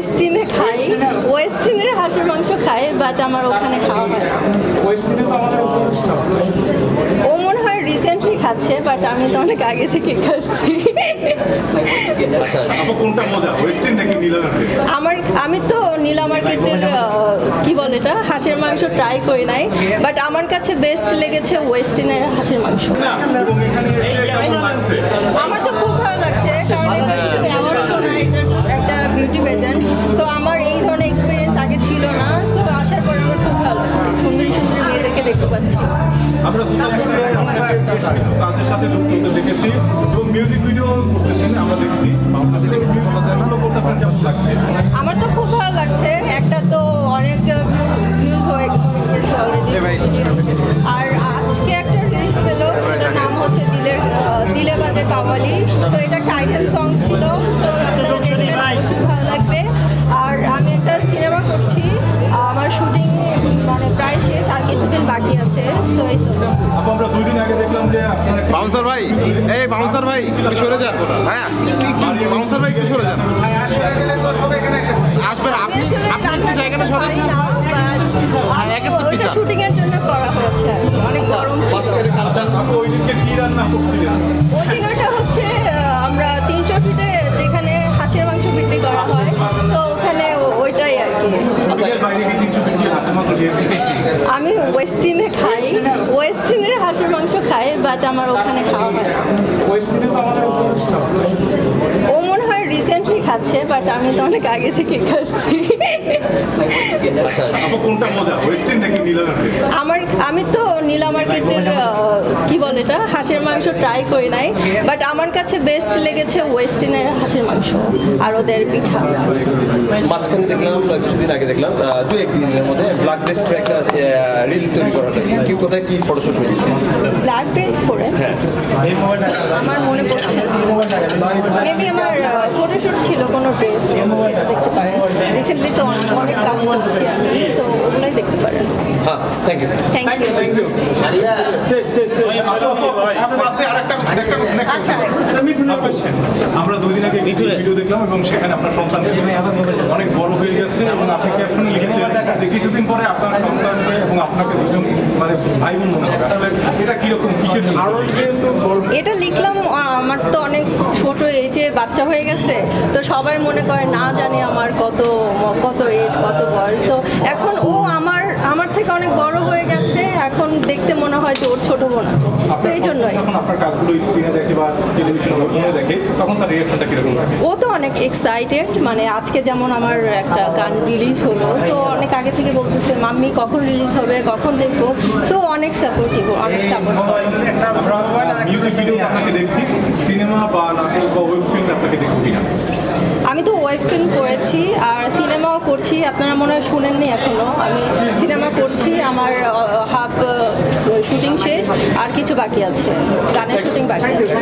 ওয়েস্টিনে খাই, ওয়েস্টিনের হাঁসের মাংস খাই, বাট আমার ওখানে খাওয়া হয় না। ওয়েস্টিনে তো আমাদের উপদেষ্টা ও মনে হয় রিসেন্টলি খাচ্ছে, বাট আমি তো অনেক আগে থেকে খাচ্ছি। কোনটা মজা, ওয়েস্টিন নাকি নীলা মার্কেট? আমি তো নীলা মার্কেটের কি বলে এটা হাঁসের মাংস ট্রাই করি নাই, বাট আমার কাছে বেস্ট লেগেছে ওয়েস্টিনের হাঁসের মাংস। এবং এখানে এসে কেমন লাগছে? আমার তো খুব ভালো লাগছে, কারণ এটা শুধু অ্যাওয়ার্ড শো না, এটা একটা বিউটি পেজেন্ট। সো আমার এই ধরনের এক্সপিরিয়েন্স আগে ছিল না, সো আসার পর আমার খুব ভালো লাগছে, সুন্দরী সুন্দরী মেয়েদেরকে দেখতে পাচ্ছি। আমরা সোশ্যাল মিডিয়ায় আপনাকে বেশ কিছু কাজের সাথে যুক্ত হতে দেখেছি এবং মিউজিক ভিডিও করতেছেন আমরা দেখছি। মিউজিকগুলো করতে আপনার কেমন লাগছে? আমার তো খুব ভালো লাগছে, একটা তো অনেক ভিউজ হয়ে গেছে অলরেডি, আর আজকে একটা রিলিজ পেলো, সেটার নাম হচ্ছে দিলে বাজে কাওয়ালি। তো এটা টাইটেল সং ছিল, তো আপনারা দেখলে খুব ভালো লাগবে। আর আমি একটা সিনেমা করছি, আমার শুটিং মানে প্রায় শেষ, আর কিছুদিন বাকি আছে। সো এই আমরা 2 দিন আগে দেখলাম যে আপনারা বাউন্সার ভাই, এই বাউন্সার ভাই একটু সরে যান। হ্যাঁ বাউন্সার ভাই একটু সরে যান। আসবেন আপনি একটু জায়গাটা সরে যান। শুটিং এর জন্য করা হয়েছে, অনেক গরম ছিল। ওই দিনকে কি রান্না করছিলেন? ওই দিনটা হচ্ছে আমরা 300 ফিটে যেখানে হাঁসের মাংস বিক্রি করা হয়, তো ওখানে ওইটাই আর কি। এর বাইরে কি 300 ফিট দিয়ে হাঁসের মাংস খেয়েছি? আমি ওয়েস্টিনে খাই, ওয়েস্টিনের হাঁসের মাংস খাই, বাট আমার ওখানে খাওয়া হয় না। ওয়েস্টিনে তো আমাদের উপদেষ্টা ও মনে হয় রিসেন্টলি খাচ্ছে, বাট আমি তো অনেক আগে থেকে খাচ্ছি। কোনটা মজা, ওয়েস্টিন নাকি নীলা মার্কেট? আমি তো নীলা মার্কেটের কি বলে এটা হাঁসের মাংস ট্রাই করি নাই, বাট আমার কাছে বেস্ট লেগেছে ওয়েস্টিনের হাঁসের মাংস আর ওদের পিঠা। মাঝখানে দেখলাম, কিছুদিন আগে দেখলাম 2-1 দিনের মধ্যে ব্লাড টেস্ট করে একটা রিল তৈরি করা হয়। কি কোথায় কি ফটোশুট হয়েছে? ব্লাড টেস্ট করে আমার মনে পড়ছে না, মেবি আমার ফটোশুট ছিল কোনো ড্রেস, সেটা দেখতে পারেন। রিসেন্টলি তো অনেক কাজ করছি আমি, সো ওগুলোই দেখতে পারেন। হ্যাঁ, থ্যাংক ইউ। Thank you. আচ্ছা, আমরা 2 দিন আগে ভিডিও দেখলাম এবং সেখানে আপনার সন্তান অনেক বড় হয়ে গেছে এবং আপনি ক্যাপশনে লিখেছেন যে কিছুদিন পরে আপনার সন্তানকে এবং আপনাকে দুজন মানে ভাই বোন মনে হবে। আসলে এটা কিরকম, কিসের জন্য? এটা লিখলাম, আমার তো অনেক ছোট এজে বাচ্চা হয়ে গেছে, তো সবাই মনে করে না জানি আমার কত এজ, কত বয়স। তো এখন ও আমার থেকে অনেক বড় হয়ে গেছে, এখন দেখতে মনে হয় যে ওর ছোট বোন আছে, তো এই জন্যই। যখন আপনার কাজগুলো স্ক্রিনে দেখে বা টেলিভিশনে দেখে তখন তার রিঅ্যাকশনটা কিরকম থাকে? ও তো অনেক এক্সাইটেড, মানে আজকে যেমন আমার একটা গান রিলিজ হলো, তো অনেক আগে থেকে বলতেছে মাম্মি কখন রিলিজ হবে, কখন দেখবো। সো অনেক সাপোর্টিভ, অনেক সাপোর্ট করে। মিউজিক ভিডিও আপনাকে দেখছি, সিনেমা বা নাটক বা ওয়েব ফিল্ম আপনাকে দেখবো কিনা? আমি তো ওয়েব ফিল্ম করেছি আর সিনেমাও করছি, আপনারা মনে হয় শুনেননি এখনো। আমি সিনেমা করছি, আমার হাফ শুটিং শেষ, আর কিছু বাকি আছে, গানের শুটিং বাকি আছে।